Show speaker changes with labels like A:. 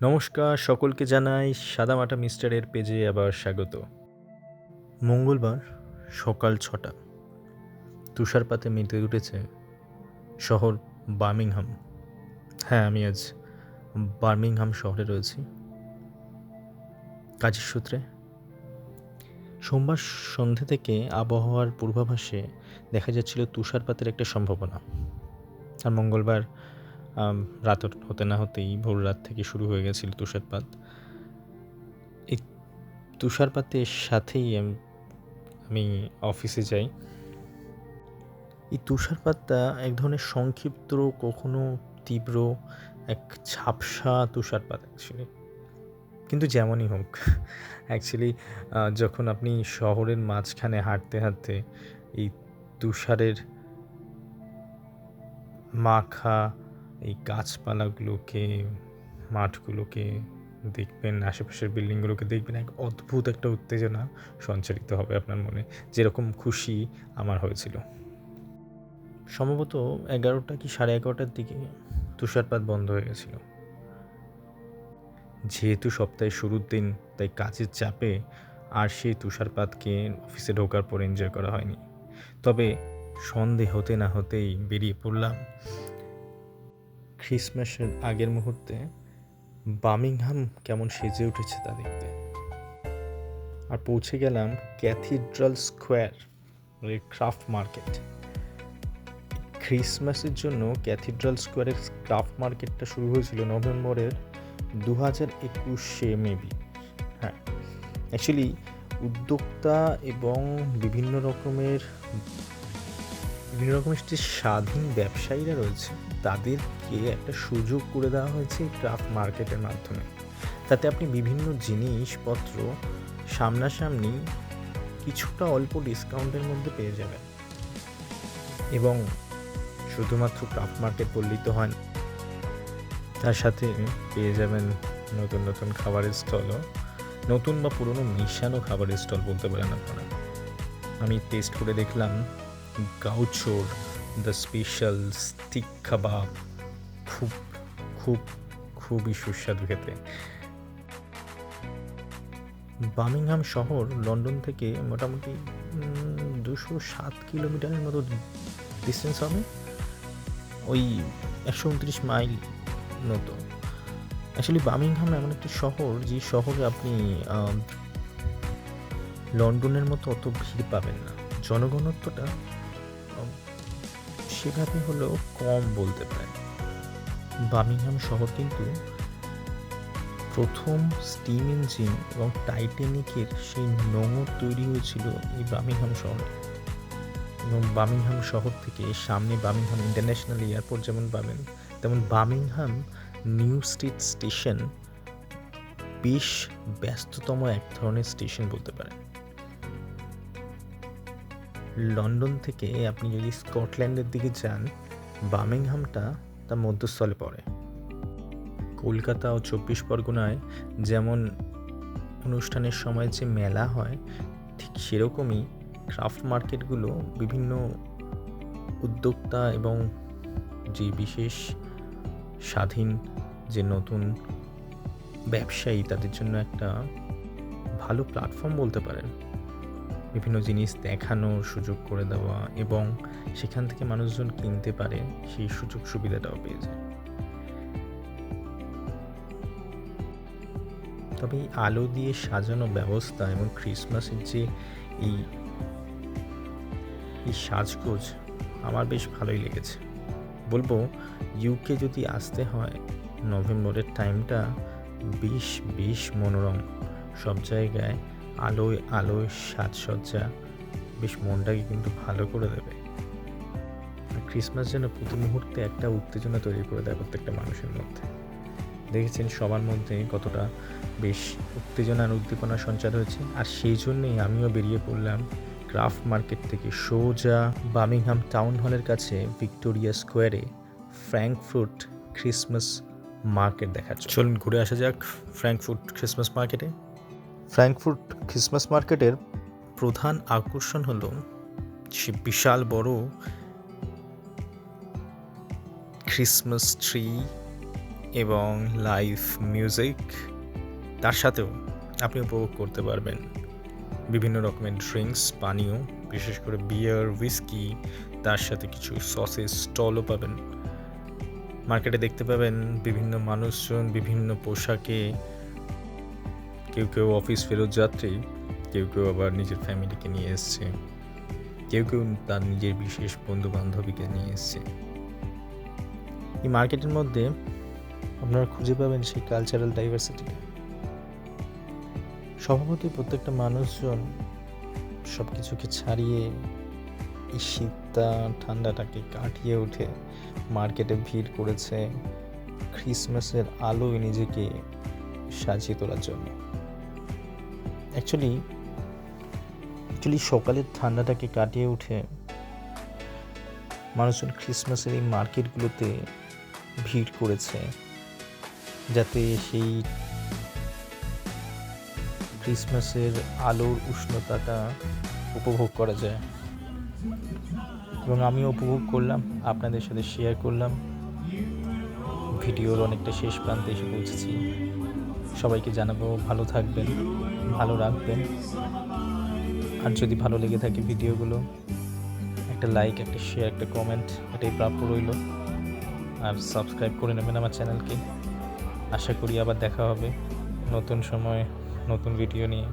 A: নমস্কার, সকলকে জানাই সাদামাটা মিস্টারের পেজে আবার স্বাগত। মঙ্গলবার সকাল ৬টা, তুষারপাতে মেতে উঠেছে শহর বার্মিংহাম। হ্যাঁ, আমি আজ বার্মিংহাম শহরে রয়েছি কাজের সূত্রে। সোমবার সন্ধে থেকে আবহাওয়ার পূর্বাভাসে দেখা যাচ্ছিল তুষারপাতের একটা সম্ভাবনা। আর মঙ্গলবার রাত হতে না হতেই ভোর রাত থেকে শুরু হয়ে গেছিল তুষারপাত। এই তুষারপাতের সাথেই আমি অফিসে যাই। এই তুষারপাতটা এক ধরনের সংক্ষিপ্ত, কখনো তীব্র, এক ঝাপসা তুষারপাত অ্যাকচুয়ালি। কিন্তু যেমনই হোক, অ্যাকচুয়ালি যখন আপনি শহরের মাঝখানে হাঁটতে হাঁটতে এই তুষারের মাখা এই গাছপালাগুলোকে, মাঠগুলোকে দেখবেন, আশেপাশের বিল্ডিংগুলোকে দেখবেন, এক অদ্ভুত একটা উত্তেজনা সঞ্চারিত হবে আপনার মনে, যেরকম খুশি আমার হয়েছিল। সম্ভবত 11টা কি 11:30টার দিকে তুষারপাত বন্ধ হয়ে গেছিল। যেহেতু সপ্তাহের শুরুর দিন, তাই কাজের চাপে আর সেই তুষারপাতকে অফিসে ঢোকার পর এনজয় করা হয়নি। তবে সন্ধে হতে না হতেই বেরিয়ে পড়লাম ক্রিসমাসের আগের মুহূর্তে বার্মিংহাম কেমন সেজে উঠেছে তা দেখতে। আর পৌঁছে গেলাম ক্যাথিড্রাল স্কোয়ার, ক্রাফট মার্কেট। ক্রিসমাসের জন্য ক্যাথিড্রাল স্কোয়ারের ক্রাফট মার্কেটটা শুরু হয়েছিল নভেম্বরের 2021 মেবি। হ্যাঁ, অ্যাকচুয়ালি উদ্যোক্তা এবং বিভিন্ন রকমের যে স্বাধীন ব্যবসায়ীরা রয়েছে, তাদেরকে একটা সুযোগ করে দেওয়া হয়েছে এই ক্রাফট মার্কেটের মাধ্যমে। তাতে আপনি বিভিন্ন জিনিসপত্র সামনাসামনি কিছুটা অল্প ডিসকাউন্টের মধ্যে পেয়ে যাবেন। এবং শুধুমাত্র ক্রাফট মার্কেট বললেই তো হয় না, তার সাথে পেয়ে যাবেন নতুন নতুন খাবারের স্টলও, নতুন বা পুরনো মিশানো খাবারের স্টল বলতে পারেন আপনারা। আমি টেস্ট করে দেখলাম গাউচোর দ্য স্পেশাল স্টিক কাবাব, খুব খুব খুবই সুস্বাদু খেতে। বার্মিংহাম শহর লন্ডন থেকে মোটামুটি 207 কিলোমিটারের মতো ডিস্টেন্স হবে, ওই 129 মাইল মতো। অ্যাকচুয়ালি বার্মিংহাম এমন একটি শহর, যে শহরে আপনি লন্ডনের মতো অত ভিড় পাবেন না। জনঘনত্বটা সেভাবে হলেও কম বলতে পারেন। বার্মিংহাম শহর কিন্তু প্রথম স্টিম ইঞ্জিন এবং টাইটানিকের সেই নোঙর তৈরি হয়েছিল এই বার্মিংহাম শহরে। এবং বার্মিংহাম শহর থেকে সামনে বার্মিংহাম ইন্টারন্যাশনাল এয়ারপোর্ট যেমন পাবেন, তেমন বার্মিংহাম নিউ স্ট্রিট স্টেশন বেশ ব্যস্ততম এক ধরনের স্টেশন বলতে পারেন। লন্ডন থেকে আপনি যদি স্কটল্যান্ডের দিকে যান, বার্মিংহামটা তার মধ্যস্থলে পড়ে। কলকাতা ও 24 পরগনায় যেমন অনুষ্ঠানের সময় যে মেলা হয়, ঠিক সেরকমই ক্রাফট মার্কেটগুলো বিভিন্ন উদ্যোক্তা এবং যে বিশেষ স্বাধীন যে নতুন ব্যবসায়ী, তাদের জন্য একটা ভালো প্ল্যাটফর্ম বলতে পারেন। বিভিন্ন জিনিস দেখানোর সুযোগ করে দেওয়া এবং সেখান থেকে মানুষজন কিনতে পারে, সেই সুযোগ সুবিধাটাও পেয়ে যায়। তবে এই আলো দিয়ে সাজানো ব্যবস্থা এবং ক্রিসমাসের যে এই সাজগোজ আমার বেশ ভালোই লেগেছে। বলবো ইউকে যদি আসতে হয়, নভেম্বরের টাইমটা বেশ মনোরম। সব জায়গায় আলোয় আলোয় সাজসজ্জা বেশ মনটাকে কিন্তু ভালো করে দেবে। আর ক্রিসমাস যেন প্রতি মুহূর্তে একটা উত্তেজনা তৈরি করে দেয় প্রত্যেকটা মানুষের মধ্যে। দেখেছেন সবার মধ্যে কতটা বেশ উত্তেজনা আর উদ্দীপনা সঞ্চার হয়েছে। আর সেই জন্যেই আমিও বেরিয়ে পড়লাম ক্রাফট মার্কেট থেকে সোজা বার্মিংহাম টাউন হলের কাছে ভিক্টোরিয়া স্কোয়ারে ফ্র্যাঙ্কফুর্ট ক্রিসমাস মার্কেট দেখার জন্য। চলুন ঘুরে আসা যাক ফ্র্যাঙ্কফুর্ট ক্রিসমাস মার্কেটে। ফ্র্যাঙ্কফুর্ট ক্রিসমাস মার্কেটের প্রধান আকর্ষণ হলো সে বিশাল বড় ক্রিসমাস ট্রি এবং লাইভ মিউজিক। তার সাথেও আপনি উপভোগ করতে পারবেন বিভিন্ন রকমের ড্রিঙ্কস, পানীয়, বিশেষ করে বিয়ার, হুইস্কি, তার সাথে কিছু সসেস স্টলও পাবেন। মার্কেটে দেখতে পাবেন বিভিন্ন মানুষজন বিভিন্ন পোশাকে, কেউ কেউ অফিস ফেরত যাত্রী, কেউ কেউ আবার নিজের ফ্যামিলিকে নিয়ে এসছে, কেউ কেউ তার নিজের বিশেষ বন্ধু বান্ধবীকে নিয়ে এসছে। এই মার্কেটের মধ্যে আপনারা খুঁজে পাবেন সেই কালচারাল ডাইভার্সিটিটা। স্বভাবতই প্রত্যেকটা মানুষজন সব কিছুকে ছাড়িয়ে এই শীতটা ঠান্ডাটাকে কাটিয়ে উঠে মার্কেটে ভিড় করেছে ক্রিসমাসের আলোয় নিজেকে সাজিয়ে তোলার জন্য। অ্যাকচুয়ালি সকালের ঠান্ডাটাকে কাটিয়ে উঠে মানুষজন ক্রিসমাসের এই মার্কেটগুলোতে ভিড় করেছে যাতে সেই ক্রিসমাসের আলোর উষ্ণতাটা উপভোগ করা যায়। এবং আমিও উপভোগ করলাম, আপনাদের সাথে শেয়ার করলাম। ভিডিওর অনেকটা শেষ প্রান্তে এসে পৌঁছেছি। সবাইকে জানাবো ভালো থাকবেন, ভালো রাখবেন। আর যদি ভালো লেগে থাকে ভিডিওগুলো, একটা লাইক, একটা শেয়ার, একটা কমেন্ট, এটাই প্রাপ্য রইল। আর সাবস্ক্রাইব করে নেবেন আমার চ্যানেলকে। আশা করি আবার দেখা হবে নতুন সময়, নতুন ভিডিও নিয়ে।